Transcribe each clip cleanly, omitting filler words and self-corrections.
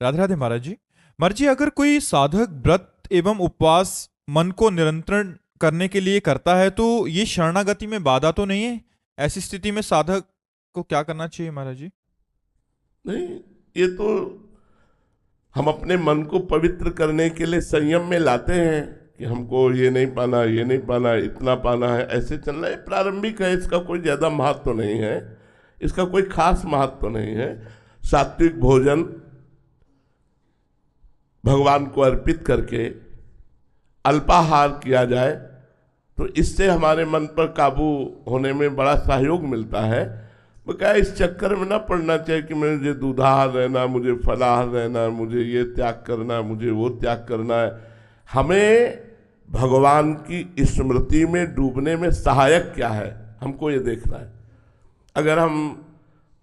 राधे राधे महाराज जी। महाराज जी, अगर कोई साधक व्रत एवं उपवास मन को नियंत्रण करने के लिए करता है तो ये शरणागति में बाधा तो नहीं है? ऐसी स्थिति में साधक को क्या करना चाहिए महाराज जी? नहीं, ये तो हम अपने मन को पवित्र करने के लिए संयम में लाते हैं कि हमको ये नहीं पाना, ये नहीं पाना, इतना पाना है, ऐसे चलना है। प्रारंभिक है, इसका कोई ज़्यादा महत्व तो नहीं है, इसका कोई खास महत्व तो नहीं है। सात्विक भोजन भगवान को अर्पित करके अल्पाहार किया जाए तो इससे हमारे मन पर काबू होने में बड़ा सहयोग मिलता है। वो क्या, इस चक्कर में ना पड़ना चाहिए कि मुझे दूधाहार रहना, मुझे फलाहार रहना, मुझे ये त्याग करना, मुझे वो त्याग करना है। हमें भगवान की स्मृति में डूबने में सहायक क्या है, हमको ये देखना है। अगर हम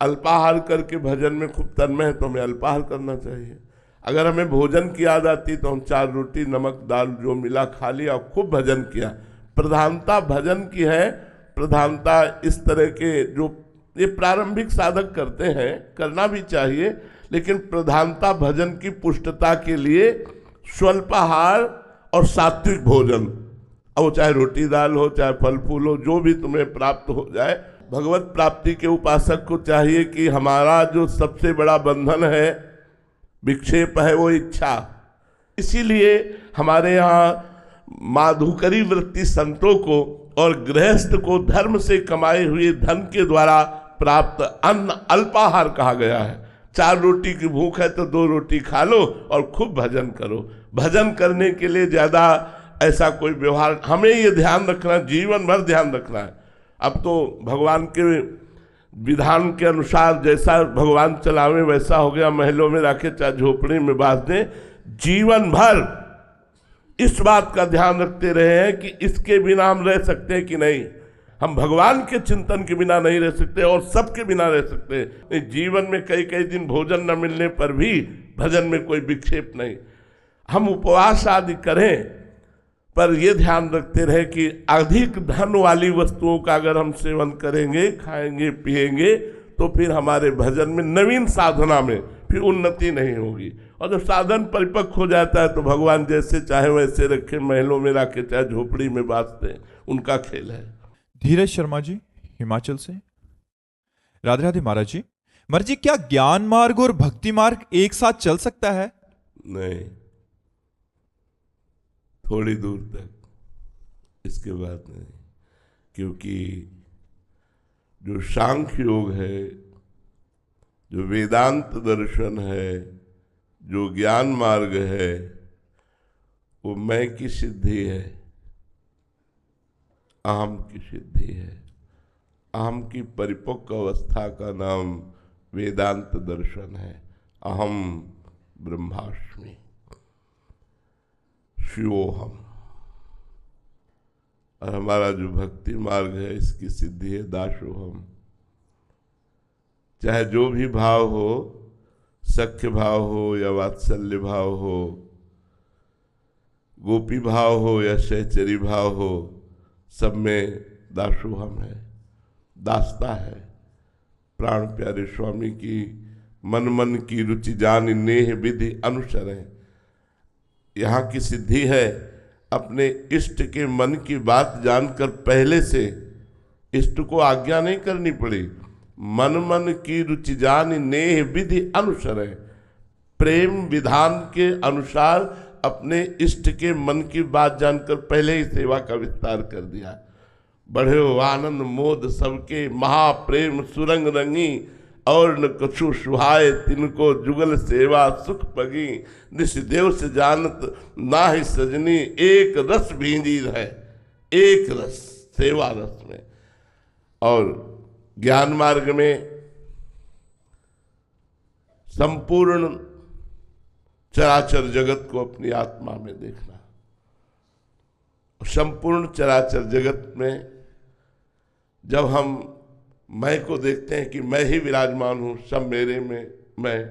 अल्पाहार करके भजन में खूब तन्मय है तो हमें अल्पाहार करना चाहिए। अगर हमें भोजन की याद आती तो हम 4 रोटी नमक दाल जो मिला खा लिया और खूब भजन किया। प्रधानता भजन की है, प्रधानता इस तरह के जो ये प्रारंभिक साधक करते हैं, करना भी चाहिए, लेकिन प्रधानता भजन की पुष्टता के लिए स्वल्पाहार और सात्विक भोजन, अब वो चाहे रोटी दाल हो, चाहे फल फूल हो, जो भी तुम्हें प्राप्त हो जाए। भगवत प्राप्ति के उपासक को चाहिए कि हमारा जो सबसे बड़ा बंधन है, विक्षेप है, वो इच्छा। इसीलिए हमारे यहाँ माधुकरी वृत्ति संतों को और गृहस्थ को धर्म से कमाए हुए धन के द्वारा प्राप्त अन्न अल्पाहार कहा गया है। 4 रोटी की भूख है तो 2 रोटी खा लो और खूब भजन करो। भजन करने के लिए ज़्यादा ऐसा कोई व्यवहार, हमें ये ध्यान रखना, जीवन भर ध्यान रखना है। अब तो भगवान के विधान के अनुसार जैसा भगवान चलावे वैसा हो गया, महलों में रखे चाहे झोपड़ी में बांध दें। जीवन भर इस बात का ध्यान रखते रहे हैं कि इसके बिना हम रह सकते हैं कि नहीं। हम भगवान के चिंतन के बिना नहीं रह सकते और सबके बिना रह सकते हैं। जीवन में कई कई दिन भोजन न मिलने पर भी भजन में कोई विक्षेप नहीं। हम उपवास आदि करें पर यह ध्यान रखते रहे कि अधिक धन वाली वस्तुओं का अगर हम सेवन करेंगे, खाएंगे, पिएंगे तो फिर हमारे भजन में, नवीन साधना में फिर उन्नति नहीं होगी। और जब साधन परिपक्व हो जाता है तो भगवान जैसे चाहे वैसे रखे, महलों में रखे चाहे झोपड़ी में बांधते हैं, उनका खेल है। धीरज शर्मा जी, हिमाचल से। राधे राधे महाराज जी। महाराज जी, क्या ज्ञान मार्ग और भक्ति मार्ग एक साथ चल सकता है? नहीं, थोड़ी दूर तक, इसके बाद नहीं। क्योंकि जो सांख्य योग है, जो वेदांत दर्शन है, जो ज्ञान मार्ग है, वो मैं की सिद्धि है, अहम की सिद्धि है। अहम की परिपक्व अवस्था का नाम वेदांत दर्शन है। अहम ब्रह्मास्मि शिवोहम। और हमारा जो भक्ति मार्ग है, इसकी सिद्धि है दासोहम। चाहे जो भी भाव हो, सख्य भाव हो या वात्सल्य भाव हो, गोपी भाव हो या सहचरी भाव हो, सब में दासोहम है, दासता है। प्राण प्यारे स्वामी की मन मन की रुचि जान नेह विधि अनुसर है। यहाँ की सिद्धि है अपने इष्ट के मन की बात जानकर पहले से इष्ट को आज्ञा नहीं करनी पड़ी। मन मन की रुचि जान नेह विधि अनुसर है। प्रेम विधान के अनुसार अपने इष्ट के मन की बात जानकर पहले ही सेवा का विस्तार कर दिया। बढ़े हो आनंद मोद सबके, महाप्रेम सुरंग रंगी, और न कछु सुहाय तिनको जुगल सेवा सुख पगी। निष्देव से जानत ना ही सजनी, एक रस भींजी है, एक रस सेवा रस में। और ज्ञान मार्ग में संपूर्ण चराचर जगत को अपनी आत्मा में देखना। संपूर्ण चराचर जगत में जब हम मैं को देखते हैं कि मैं ही विराजमान हूँ, सब मेरे में मैं,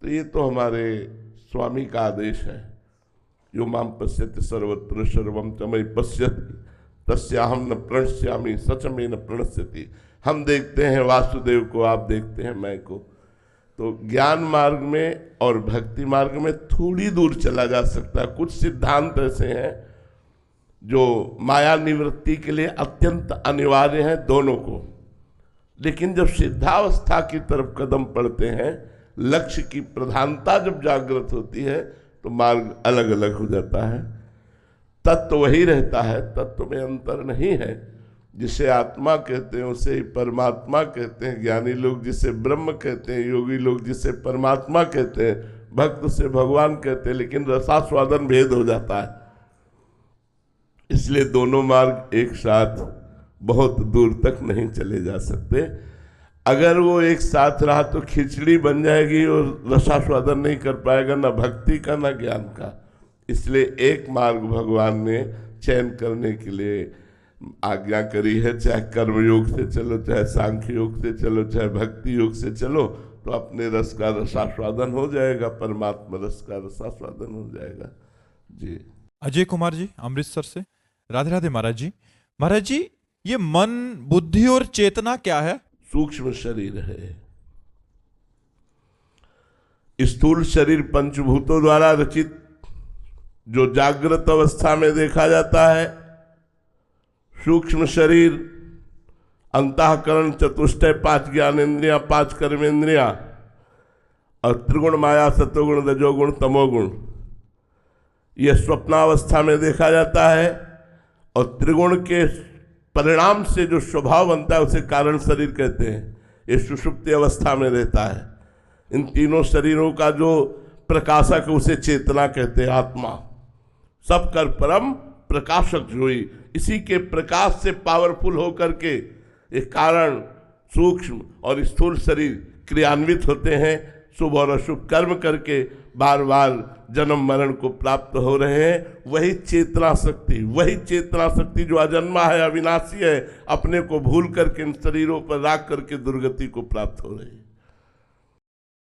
तो ये तो हमारे स्वामी का आदेश है। यो माम पश्यति सर्वत्र सर्वम तमय पश्यति तस्याहम न प्रणश्यामि सच में न प्रणश्यति। हम देखते हैं वासुदेव को, आप देखते हैं मैं को। तो ज्ञान मार्ग में और भक्ति मार्ग में थोड़ी दूर चला जा सकता है। कुछ सिद्धांत ऐसे हैं जो माया निवृत्ति के लिए अत्यंत अनिवार्य हैं दोनों को, लेकिन जब सिद्धावस्था की तरफ कदम पड़ते हैं, लक्ष्य की प्रधानता जब जागृत होती है, तो मार्ग अलग अलग हो जाता है। तत्व वही रहता है, तत्व में अंतर नहीं है। जिसे आत्मा कहते हैं उसे ही परमात्मा कहते हैं। ज्ञानी लोग जिसे ब्रह्म कहते हैं, योगी लोग जिसे परमात्मा कहते हैं, भक्त उसे भगवान कहते हैं, लेकिन रसास्वादन भेद हो जाता है। इसलिए दोनों मार्ग एक साथ बहुत दूर तक नहीं चले जा सकते। अगर वो एक साथ रहा तो खिचड़ी बन जाएगी और रसास्वादन नहीं कर पाएगा, ना भक्ति का ना ज्ञान का। इसलिए एक मार्ग भगवान ने चयन करने के लिए आज्ञा करी है। चाहे कर्म योग से चलो, चाहे सांख्य योग से चलो, चाहे भक्ति योग से चलो, तो अपने रस का रसास्वादन हो जाएगा, परमात्मा रस का रसास्वादन हो जाएगा। जी। अजय कुमार जी अमृतसर से, राधे राधे महाराज जी। महाराज जी, ये मन, बुद्धि और चेतना क्या है? सूक्ष्म शरीर है। स्थूल शरीर पंचभूतों द्वारा रचित, जो जागृत अवस्था में देखा जाता है। सूक्ष्म शरीर, अंतःकरण, चतुष्टय, 5 ज्ञानेन्द्रियां, 5 कर्मेंद्रियां, और त्रिगुण माया, सतोगुण, रजोगुण, तमोगुण, यह स्वप्नावस्था में देखा जाता है। और त्रिगुण के परिणाम से जो स्वभाव बनता है उसे कारण शरीर कहते हैं। ये सुषुप्ति अवस्था में रहता है। इन तीनों शरीरों का जो प्रकाशक है उसे चेतना कहते हैं, आत्मा। सब कर परम प्रकाशक जोई, इसी के प्रकाश से पावरफुल होकर के ये कारण, सूक्ष्म और स्थूल शरीर क्रियान्वित होते हैं। शुभ और अशुभ कर्म करके बार बार जन्म मरण को प्राप्त हो रहे हैं। वही चेतना शक्ति जो अजन्मा है, अविनाशी है, अपने को भूल करके इन शरीरों पर राख करके दुर्गति को प्राप्त हो रही है।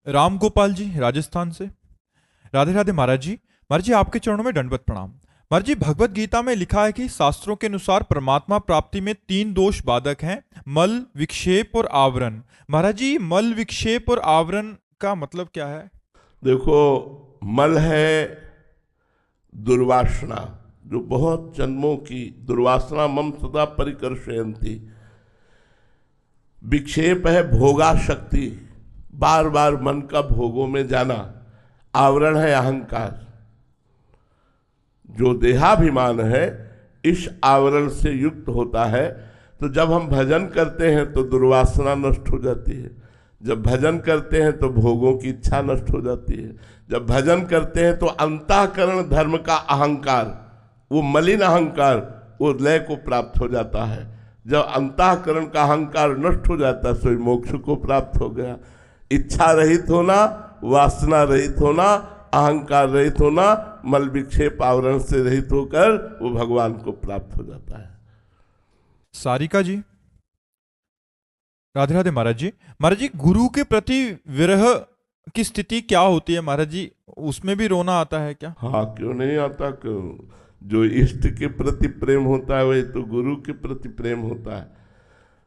राम गोपाल जी राजस्थान से, राधे राधे महाराज जी। महाराज जी, आपके चरणों में दंडवत प्रणाम। महाराज जी, भगवत गीता में लिखा है कि शास्त्रों के अनुसार परमात्मा प्राप्ति में 3 दोष बाधक हैं, मल, विक्षेप और आवरण। महाराज जी, मल, विक्षेप और आवरण का मतलब क्या है? देखो, मल है दुर्वासना, जो बहुत जन्मों की दुर्वासना मम सदा परिकर्षयन्ति। विक्षेप है भोगाशक्ति, बार बार मन का भोगों में जाना। आवरण है अहंकार, जो देहाभिमान है, इस आवरण से युक्त होता है। तो जब हम भजन करते हैं तो दुर्वासना नष्ट हो जाती है। जब भजन करते हैं तो भोगों की इच्छा नष्ट हो जाती है। जब भजन करते हैं तो अंतःकरण धर्म का अहंकार, वो मलिन अहंकार, वो लय को प्राप्त हो जाता है। जब अंतःकरण का अहंकार नष्ट हो जाता है तो मोक्ष को प्राप्त हो गया। इच्छा रहित होना, वासना रहित होना, अहंकार रहित होना, मल विक्षेप आवरण से रहित होकर वो भगवान को प्राप्त हो जाता है। सारिका जी, राधे राधे महाराज जी। महाराज जी, गुरु के प्रति विरह की स्थिति क्या होती है महाराज जी? उसमें भी रोना आता है क्या? हाँ, क्यों नहीं आता। क्यों? जो इष्ट के प्रति प्रेम होता है वही तो गुरु के प्रति प्रेम होता है।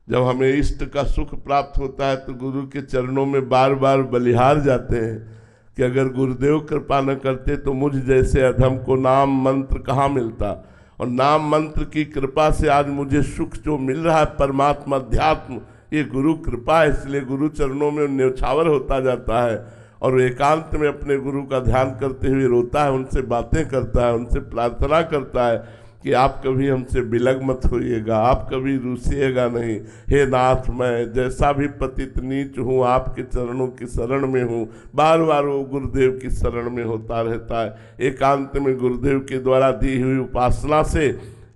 जब हमें इष्ट का सुख प्राप्त होता है तो गुरु के चरणों में बार बार बलिहार जाते हैं कि अगर गुरुदेव कृपा न करते तो मुझ जैसे अधम को नाम मंत्र कहाँ मिलता। और नाम मंत्र की कृपा से आज मुझे सुख जो मिल रहा है, परमात्मा अध्यात्म, ये गुरु कृपा है। इसलिए गुरु चरणों में न्यौछावर होता जाता है और एकांत में अपने गुरु का ध्यान करते हुए रोता है, उनसे बातें करता है, उनसे प्रार्थना करता है कि आप कभी हमसे बिलग मत होइएगा, आप कभी रूसिएगा नहीं। हे नाथ, मैं जैसा भी पतित नीच हूँ आपके चरणों की शरण में हूँ। बार बार वो गुरुदेव की शरण में होता रहता है। एकांत में गुरुदेव के द्वारा दी हुई उपासना से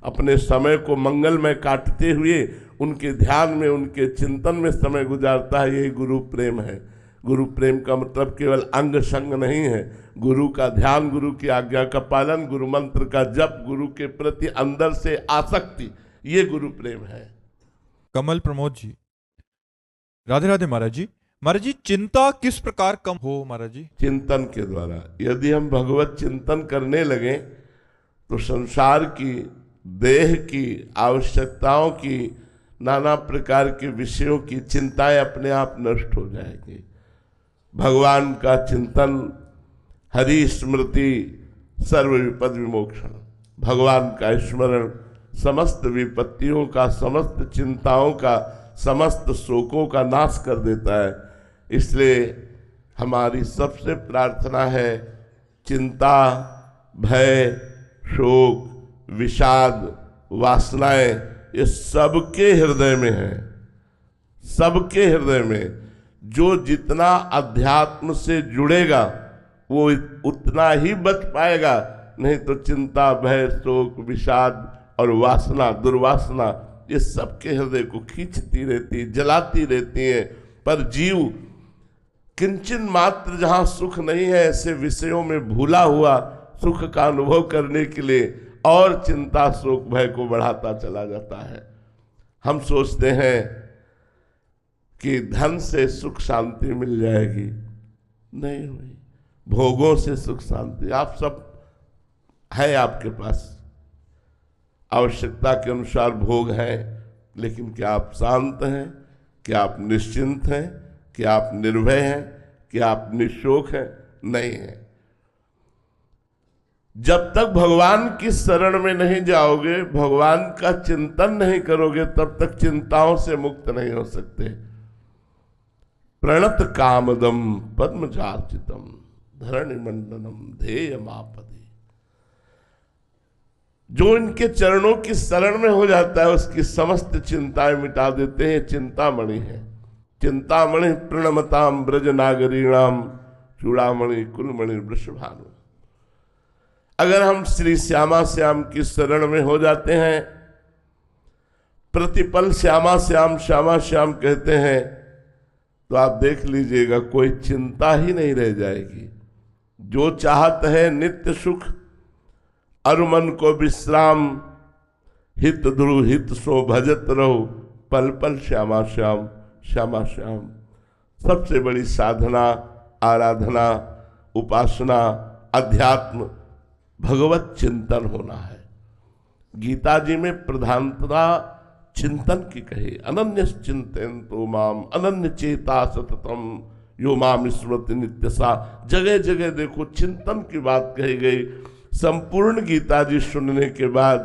अपने समय को मंगलमय काटते हुए उनके ध्यान में, उनके चिंतन में समय गुजारता है। यही गुरु प्रेम है। गुरु प्रेम का मतलब केवल अंग संग नहीं है। गुरु का ध्यान, गुरु की आज्ञा का पालन, गुरु मंत्र का जप, गुरु के प्रति अंदर से आसक्ति, ये गुरु प्रेम है। कमल प्रमोद जी, राधे राधे महाराज जी। महाराज जी, चिंता किस प्रकार कम हो महाराज जी? चिंतन के द्वारा। यदि हम भगवत चिंतन करने लगे तो संसार की, देह की आवश्यकताओं की, नाना प्रकार के विषयों की चिंताएं अपने आप नष्ट हो जाएंगी। भगवान का चिंतन, हरि स्मृति सर्व विपद विमोक्षण, भगवान का स्मरण समस्त विपत्तियों का, समस्त चिंताओं का, समस्त शोकों का नाश कर देता है। इसलिए हमारी सबसे प्रार्थना है, चिंता, भय, शोक, विषाद, वासनाएं ये सबके हृदय में है, सबके हृदय में। जो जितना अध्यात्म से जुड़ेगा वो उतना ही बच पाएगा, नहीं तो चिंता, भय, शोक, विषाद और वासना, दुर्वासना ये सबके हृदय को खींचती रहती, जलाती रहती है। पर जीव किंचन मात्र जहां सुख नहीं है, ऐसे विषयों में भूला हुआ सुख का अनुभव करने के लिए और चिंता, शोक, भय को बढ़ाता चला जाता है। हम सोचते हैं कि धन से सुख शांति मिल जाएगी, नहीं हुई। भोगों से सुख शांति आप सब है, आपके पास आवश्यकता के अनुसार भोग हैं, लेकिन क्या आप शांत हैं? क्या आप निश्चिंत हैं? क्या आप निर्भय हैं? क्या आप निशोक हैं? नहीं है। जब तक भगवान की शरण में नहीं जाओगे, भगवान का चिंतन नहीं करोगे, तब तक चिंताओं से मुक्त नहीं हो सकते। प्रणत कामदम पद्मजार्चितम धरणि मंडनम ध्येयमापदि। जो इनके चरणों की शरण में हो जाता है, उसकी समस्त चिंताएं मिटा देते हैं। चिंतामणि है। चिंतामणि प्रणमताम ब्रज नागरीणाम चूड़ामणि कुलमणि वृषभानु। अगर हम श्री श्यामा श्याम की शरण में हो जाते हैं, प्रतिपल श्यामा श्याम श्यामा श्याम कहते हैं, तो आप देख लीजिएगा कोई चिंता ही नहीं रह जाएगी। जो चाहत है नित्य सुख, अरुमन को विश्राम, हित ध्रुव हित सो भजत रहो, पल पल श्यामा श्याम श्यामा श्याम। सबसे बड़ी साधना, आराधना, उपासना, अध्यात्म, भगवत चिंतन होना है। गीता जी में प्रधानता चिंतन की कही, अनन्य चिंतयन्तो माम अनन्य चेता सततम यो माम स्मृति नित्यसा। जगह जगह देखो चिंतन की बात कही गई। संपूर्ण गीता जी सुनने के बाद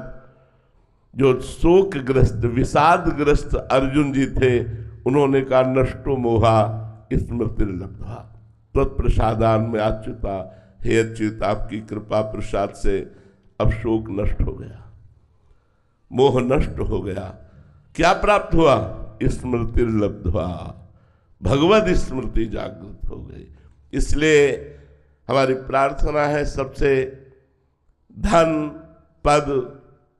जो शोकग्रस्त, विषादग्रस्त अर्जुन जी थे, उन्होंने कहा नष्टो मोहा स्मृति लब्ध्वा तत्प्रसादान में अच्युता। हे अच्युत, आपकी कृपा प्रसाद से अब शोक नष्ट हो गया, मोह नष्ट हो गया। क्या प्राप्त हुआ? स्मृति लब्ध्वा, भगवत स्मृति जागृत हो गई। इसलिए हमारी प्रार्थना है, सबसे धन, पद,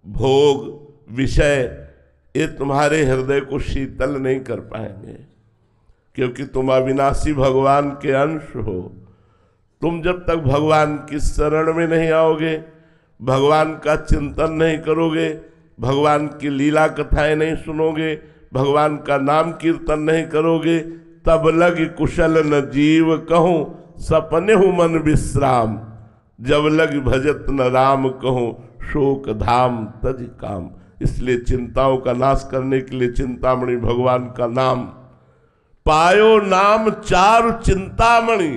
भोग, विषय ये तुम्हारे हृदय को शीतल नहीं कर पाएंगे, क्योंकि तुम अविनाशी भगवान के अंश हो। तुम जब तक भगवान की शरण में नहीं आओगे, भगवान का चिंतन नहीं करोगे, भगवान की लीला कथाएं नहीं सुनोगे, भगवान का नाम कीर्तन नहीं करोगे, तब लग कुशल न जीव कहूं सपने हूं मन विश्राम। जब लग भजत न राम कहूं शोक धाम तज काम। इसलिए चिंताओं का नाश करने के लिए चिंतामणि भगवान का नाम। पायो नाम चारु चिंतामणि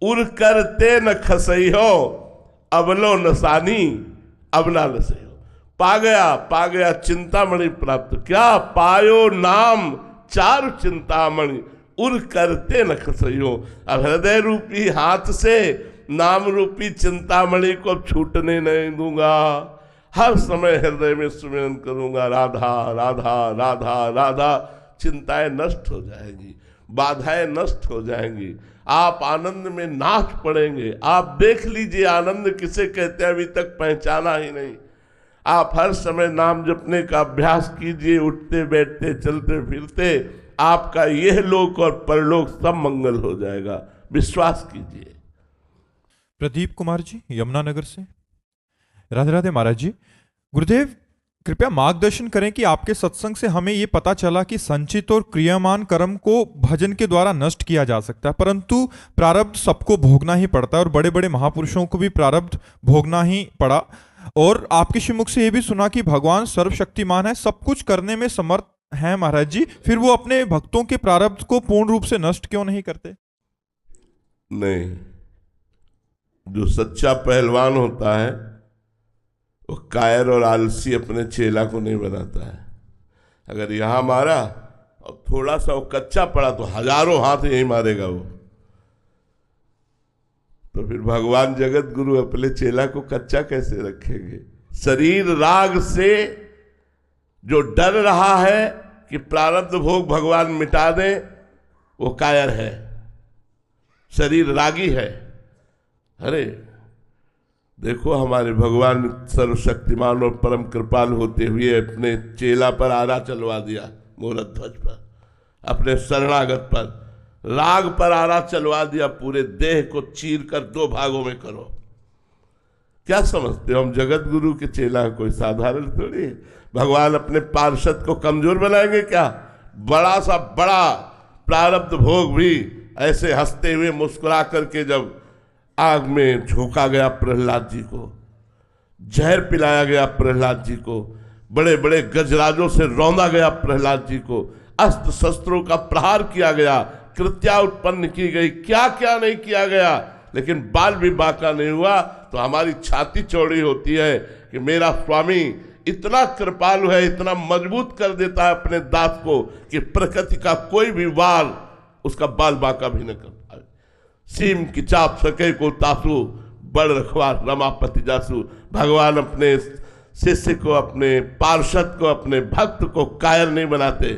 उर करते न खसई हो, अबलो नसानी अब ना नसई हो। पा गया चिंतामणि प्राप्त। क्या पायो नाम चारु चिंतामणि उर करते न खसई हो। अब हृदय रूपी हाथ से नाम रूपी चिंतामणि को छूटने नहीं दूंगा। हर समय हृदय में सुमिरन करूंगा, राधा राधा राधा राधा। चिंताएं नष्ट हो जाएंगी, बाधाएं नष्ट हो जाएंगी, आप आनंद में नाच पड़ेंगे। आप देख लीजिए आनंद किसे कहते हैं, अभी तक पहचाना ही नहीं। आप हर समय नाम जपने का अभ्यास कीजिए, उठते बैठते चलते फिरते आपका यह लोक और परलोक सब मंगल हो जाएगा, विश्वास कीजिए। प्रदीप कुमार जी यमुनानगर से। राधे राधे महाराज जी। गुरुदेव कृपया मार्गदर्शन करें कि आपके सत्संग से हमें ये पता चला कि संचित और क्रियामान कर्म को भजन के द्वारा नष्ट किया जा सकता है, परंतु प्रारब्ध सबको भोगना ही पड़ता है और बड़े बड़े महापुरुषों को भी प्रारब्ध भोगना ही पड़ा। और आपके श्रीमुख से ये भी सुना कि भगवान सर्वशक्तिमान है, सब कुछ करने में समर्थ है महाराज जी, फिर वो अपने भक्तों के प्रारब्ध को पूर्ण रूप से नष्ट क्यों नहीं करते? नहीं, जो सच्चा पहलवान होता है वो कायर और आलसी अपने चेला को नहीं बनाता है। अगर यहां मारा और थोड़ा सा वो कच्चा पड़ा तो हजारों हाथ यही मारेगा वो। तो फिर भगवान जगत गुरु अपने चेला को कच्चा कैसे रखेंगे? शरीर राग से जो डर रहा है कि प्रारब्ध भोग भगवान मिटा दें, वो कायर है, शरीर रागी है। अरे देखो, हमारे भगवान सर्वशक्तिमान और परम कृपाल होते हुए अपने चेला पर आरा चलवा दिया, मूरत ध्वज पर, अपने शरणागत पर राग पर आरा चलवा दिया। पूरे देह को चीर कर 2 भागों में करो। क्या समझते हो हम जगत गुरु के चेला कोई साधारण थोड़ी है? भगवान अपने पार्षद को कमजोर बनाएंगे क्या? बड़ा सा बड़ा प्रारब्ध भोग भी ऐसे हंसते हुए मुस्कुरा करके जब आग में झोंका गया प्रहलाद जी को, जहर पिलाया गया प्रहलाद जी को, बड़े बड़े गजराजों से रौंदा गया प्रहलाद जी को, अस्त्र शस्त्रों का प्रहार किया गया, कृत्या उत्पन्न की गई, क्या क्या नहीं किया गया, लेकिन बाल भी बांका नहीं हुआ। तो हमारी छाती चौड़ी होती है कि मेरा स्वामी इतना कृपालु है, इतना मजबूत कर देता है अपने दास को कि प्रकृति का कोई भी वार उसका बाल बांका भी न कर पाए। सीम की चाप सके को तासु, बड़ रखवार रमापति जासु। भगवान अपने शिष्य को, अपने पार्षद को, अपने भक्त को कायर नहीं बनाते,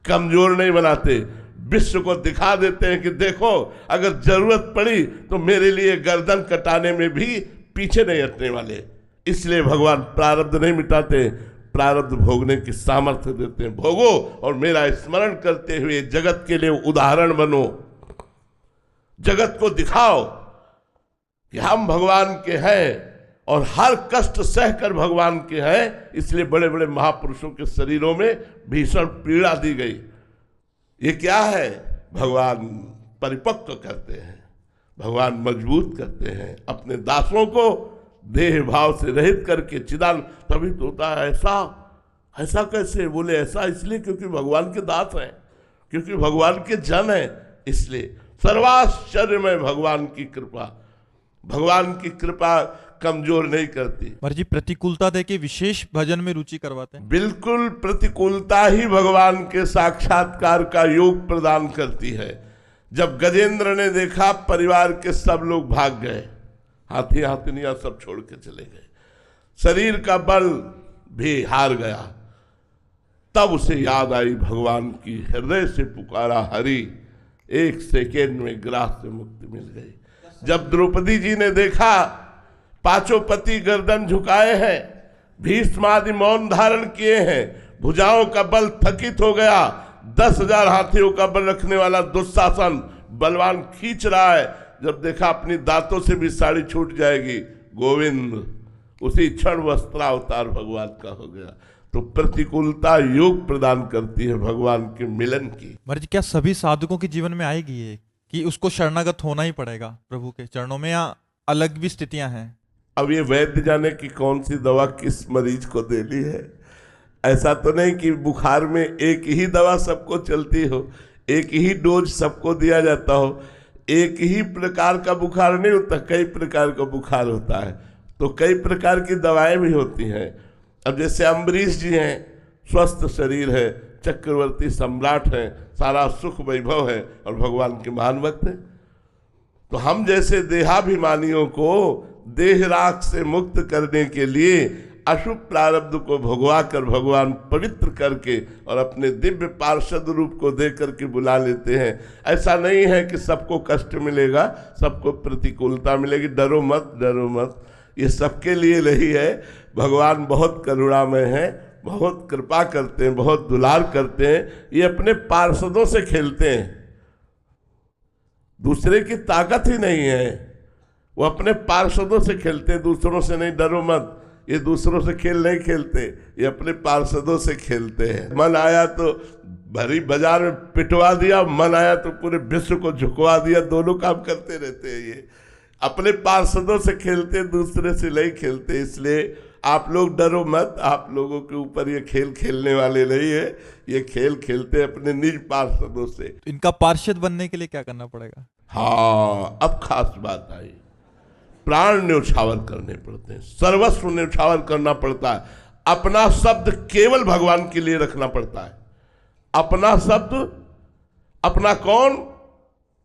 कमजोर नहीं बनाते, विश्व को दिखा देते हैं कि देखो अगर जरूरत पड़ी तो मेरे लिए गर्दन कटाने में भी पीछे नहीं हटने वाले। इसलिए भगवान प्रारब्ध नहीं मिटाते, प्रारब्ध भोगने की सामर्थ्य देते हैं। भोगो और मेरा स्मरण करते हुए जगत के लिए उदाहरण बनो, जगत को दिखाओ कि हम भगवान के हैं और हर कष्ट सहकर भगवान के हैं। इसलिए बड़े बड़े महापुरुषों के शरीरों में भीषण पीड़ा दी गई। ये क्या है? भगवान परिपक्व करते हैं, भगवान मजबूत करते हैं अपने दासों को, देह भाव से रहित करके चिदान। तभी तो होता है ऐसा कैसे बोले? ऐसा इसलिए क्योंकि भगवान के दास हैं, क्योंकि भगवान के जन हैं। इसलिए सर्वाश्चर्य में भगवान की कृपा, भगवान की कृपा कमजोर नहीं करती। जी प्रतिकूलता दे के विशेष भजन में रुचि करवाते हैं। बिल्कुल, प्रतिकूलता ही भगवान के साक्षात्कार का योग प्रदान करती है। जब गजेंद्र ने देखा परिवार के सब लोग भाग गए, हाथी हाथिनियां सब छोड़ के चले गए, शरीर का बल भी हार गया, तब उसे याद आई भगवान की, हृदय से पुकारा हरि, 1 सेकेंड में ग्रास से मुक्ति मिल गई। जब द्रौपदी जी ने देखा पांचों पति गर्दन झुकाए हैं, भीष्मादि मौन धारण किए हैं, भुजाओं का बल थकित हो गया, 10,000 हाथियों का बल रखने वाला दुशासन बलवान खींच रहा है, जब देखा अपनी दांतों से भी साड़ी छूट जाएगी, गोविंद उसी क्षण वस्त्रावतार भगवान का हो गया। तो प्रतिकूलता योग प्रदान करती है भगवान के मिलन की। महाराज क्या सभी साधकों के जीवन में आएगी ये कि उसको शरणागत होना ही पड़ेगा प्रभु के चरणों में, या अलग भी स्थितियां हैं? अब ये वैद्य जाने की कौन सी दवा किस मरीज को देनी है। ऐसा तो नहीं कि बुखार में एक ही दवा सबको चलती हो, एक ही डोज सबको दिया जाता हो। एक ही प्रकार का बुखार नहीं होता, कई प्रकार का बुखार होता है, तो कई प्रकार की दवाएं भी होती हैं। अब जैसे अम्बरीश जी हैं, स्वस्थ शरीर है, चक्रवर्ती सम्राट हैं, सारा सुख वैभव है और भगवान के महान भक्त हैं। तो हम जैसे देहाभिमानियों को देह राग से मुक्त करने के लिए अशुभ प्रारब्ध को भगवा कर भगवान पवित्र करके और अपने दिव्य पार्षद रूप को दे करके बुला लेते हैं। ऐसा नहीं है कि सबको कष्ट मिलेगा, सबको प्रतिकूलता मिलेगी। डरो मत, डरो मत, ये सबके लिए नहीं है। भगवान बहुत करुणामय है, बहुत कृपा करते हैं, बहुत दुलार करते हैं। ये अपने पार्षदों से खेलते हैं, दूसरे की ताकत ही नहीं है, वो अपने पार्षदों से खेलते हैं, दूसरों से नहीं। डरो मत, ये दूसरों से खेल नहीं खेलते, ये अपने पार्षदों से खेलते हैं। मन आया तो भरी बाजार में पिटवा दिया, मन आया तो पूरे विश्व को झुकवा दिया, दोनों काम करते रहते हैं। ये अपने पार्षदों से खेलते, दूसरे से नहीं खेलते। इसलिए आप लोग डरो मत, आप लोगों के ऊपर ये खेल खेलने वाले नहीं है, ये खेल खेलते अपने निज पार्षदों से। इनका पार्षद बनने के लिए क्या करना पड़ेगा? हाँ, अब खास बात आई। प्राण न्यौछावर करने पड़ते हैं, सर्वस्व न्यौछावर करना पड़ता है, अपना शब्द केवल भगवान के लिए रखना पड़ता है। अपना शब्द, अपना कौन,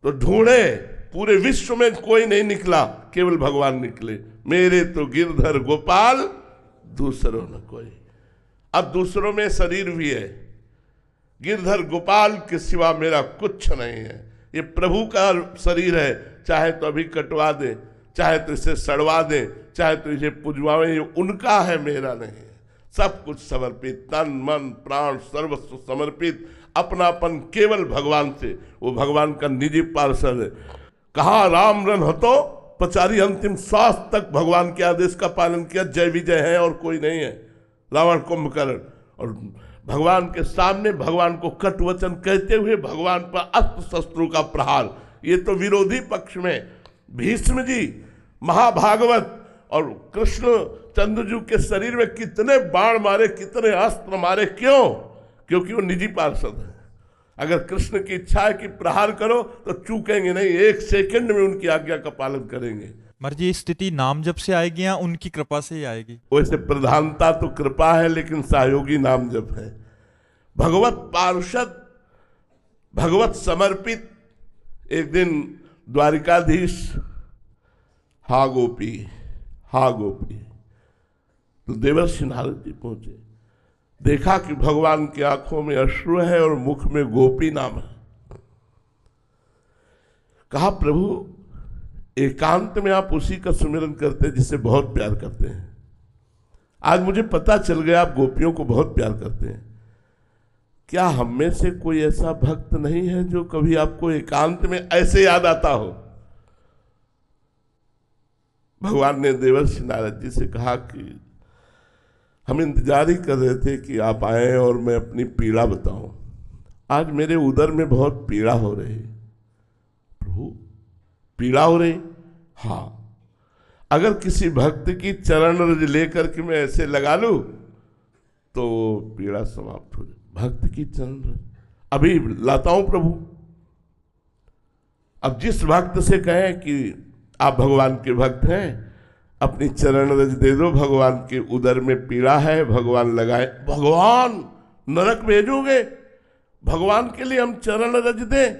तो ढूंढे, पूरे विश्व में कोई नहीं निकला, केवल भगवान निकले। मेरे तो गिरधर गोपाल, दूसरों न कोई। अब दूसरों में शरीर भी है, गिरधर गोपाल के सिवा मेरा कुछ नहीं है। ये प्रभु का शरीर है, चाहे तो अभी कटवा दे, चाहे तो इसे सड़वा दे, चाहे तो इसे पुजवावे, ये उनका है, मेरा नहीं है। सब कुछ समर्पित, तन मन प्राण सर्वस्व समर्पित, अपनापन केवल भगवान से। वो भगवान का निजी पार्षद है। कहा राम रन हतो पचारी, अंतिम श्वास तक भगवान के आदेश का पालन किया। जय विजय है और कोई नहीं है, रावण कुंभकर्ण। और भगवान के सामने भगवान को कट वचन कहते हुए भगवान पर अस्त्र शस्त्रों का प्रहार। ये तो विरोधी पक्ष में भीष्म जी, महाभागवत और कृष्ण चंद्रजू के शरीर में कितने बाण मारे, कितने अस्त्र मारे। क्यों? क्योंकि वो निजी पार्षद है। अगर कृष्ण की इच्छा है कि प्रहार करो तो चूकेंगे नहीं, एक सेकंड में उनकी आज्ञा का पालन करेंगे। मर्जी स्थिति नाम जप से आएगी या उनकी कृपा से ही आएगी? वैसे प्रधानता तो कृपा है, लेकिन सहयोगी नाम जप है। भगवत पार्षद, भगवत समर्पित। एक दिन द्वारिकाधीश, हा गोपी, हा गोपी, तो देवर्षि नारद जी पहुंचे। देखा कि भगवान की आंखों में अश्रु है और मुख में गोपी नाम है। कहा प्रभु, एकांत में आप उसी का सुमिरन करते हैं जिसे बहुत प्यार करते हैं। आज मुझे पता चल गया आप गोपियों को बहुत प्यार करते हैं। क्या हम में से कोई ऐसा भक्त नहीं है जो कभी आपको एकांत में ऐसे याद आता हो? भगवान ने देवर्षि नारद जी से कहा कि हम इंतजार ही कर रहे थे कि आप आए और मैं अपनी पीड़ा बताऊं। आज मेरे उदर में बहुत पीड़ा हो रही। प्रभु, पीड़ा हो रही? हाँ। अगर किसी भक्त की चरण रज लेकर के मैं ऐसे लगा लूं तो पीड़ा समाप्त हो जाए। भक्त की चरण रज अभी लाता हूं प्रभु। अब जिस भक्त से कहें कि आप भगवान के भक्त हैं, अपनी चरण रज दे दो, भगवान के उदर में पीड़ा है, भगवान लगाए। भगवान नरक भेजोगे? भगवान के लिए हम चरण रज दें?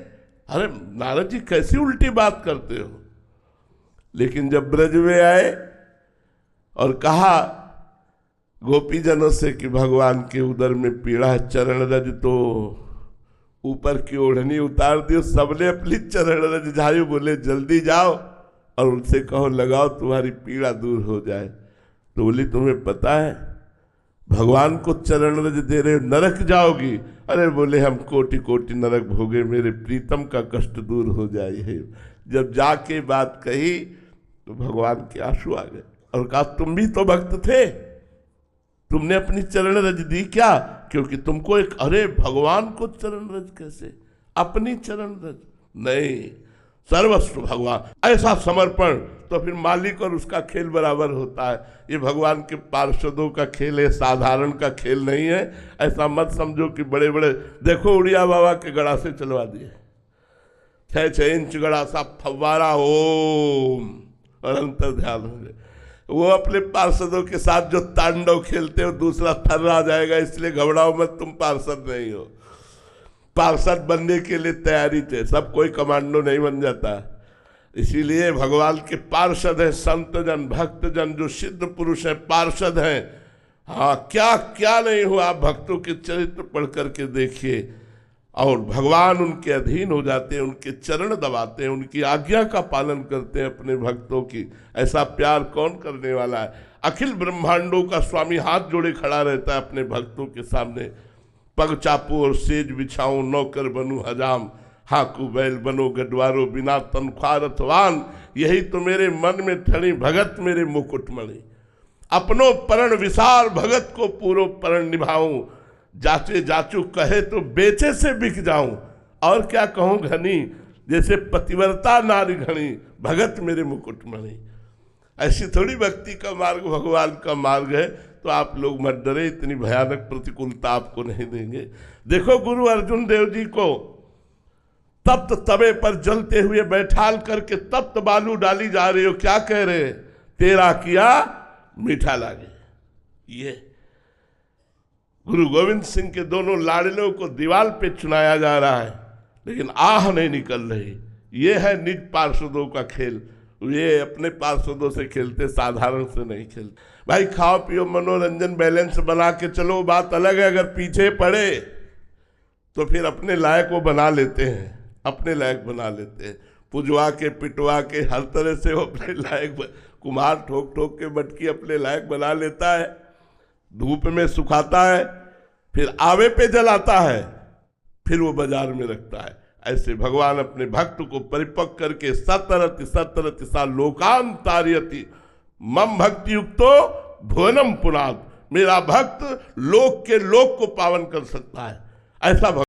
अरे नारद जी, कैसी उल्टी बात करते हो। लेकिन जब ब्रज में आए और कहा गोपीजनों से कि भगवान के उदर में पीड़ा है, चरण रज, तो ऊपर की ओढ़नी उतार दी। सबने अपनी चरण रज झाड़ी, बोले जल्दी जाओ और उनसे कहो लगाओ, तुम्हारी पीड़ा दूर हो जाए। तो बोली तुम्हें पता है भगवान को चरण रज दे रहे, नरक जाओगी? अरे बोले हम कोटि कोटि नरक भोगे, मेरे प्रीतम का कष्ट दूर हो जाए। जब जाके बात कही तो भगवान के आंसू आ गए और कहा तुम भी तो भक्त थे, तुमने अपनी चरण रज दी क्या? क्योंकि तुमको एक, अरे भगवान को चरण रज कैसे, अपनी चरण रज नहीं, सर्वस्व भगवान। ऐसा समर्पण तो फिर मालिक और उसका खेल बराबर होता है। ये भगवान के पार्षदों का खेल है, साधारण का खेल नहीं है। ऐसा मत समझो कि बड़े बड़े, देखो उड़िया बाबा के गड़ा से चलवा दिए, 6-6 इंच गड़ा सा फव्वारा, ओम, और अंतर ध्यान हो गए। वो अपने पार्षदों के साथ जो तांडव खेलते हो, दूसरा थर्रा आ जाएगा, इसलिए घबराओ मत, तुम पार्षद नहीं हो। पार्षद बनने के लिए तैयारी थे, सब कोई कमांडो नहीं बन जाता। इसीलिए भगवान के पार्षद हैं संत जन, भक्त जन, जो सिद्ध पुरुष हैं, पार्षद हैं। हाँ, क्या क्या नहीं हुआ, आप भक्तों के चरित्र पढ़ करके देखिए। और भगवान उनके अधीन हो जाते हैं, उनके चरण दबाते हैं, उनकी आज्ञा का पालन करते हैं अपने भक्तों की। ऐसा प्यार कौन करने वाला है? अखिल ब्रह्मांडों का स्वामी हाथ जोड़े खड़ा रहता है अपने भक्तों के सामने। पग चापू और सेज बिछाऊं, नौकर बनूं हजाम, हाकू बैल बनो गडवारो, बिना तनख्वाह रथवान, यही तो मेरे मन में ठणी भगत मेरे मुकुटमणि। अपनो परण विसार भगत को पूरो परण निभाऊं, जाचे जाचू कहे तो बेचे से बिक जाऊं। और क्या कहूं घनी, जैसे पतिव्रता नारी घनी, भगत मेरे मुकुटमणि। ऐसी थोड़ी भक्ति का मार्ग भगवान का मार्ग है। तो आप लोग मत डरे, इतनी भयानक प्रतिकूलता आपको नहीं देंगे। देखो गुरु अर्जुन देव जी को तप्त तवे पर जलते हुए बैठाल करके तप्त बालू डाली जा रही हो, क्या कह रहे? तेरा किया मीठा लागे। ये गुरु गोविंद सिंह के दोनों लाडलों को दीवार पे चुनाया जा रहा है, लेकिन आह नहीं निकल रही। ये है निज पार्षदों का खेल। ये अपने पार्षदों से खेलते, साधारण से नहीं खेलते। भाई खाओ पियो मनोरंजन बैलेंस बना के चलो, बात अलग है। अगर पीछे पड़े तो फिर अपने लायक वो बना लेते हैं, अपने लायक बना लेते हैं, पुजवा के पिटवा के हर तरह से वो अपने लायक कुम्हार ठोक ठोक के मटकी अपने लायक बना लेता है, धूप में सुखाता है, फिर आवे पे जलाता है, फिर वो बाजार में रखता है। ऐसे भगवान अपने भक्त को परिपक्व करके सतरति सतरति सा लोकांतार्यति मम भक्ति युक्तो भुवनम पुनाद, मेरा भक्त लोक के लोक को पावन कर सकता है, ऐसा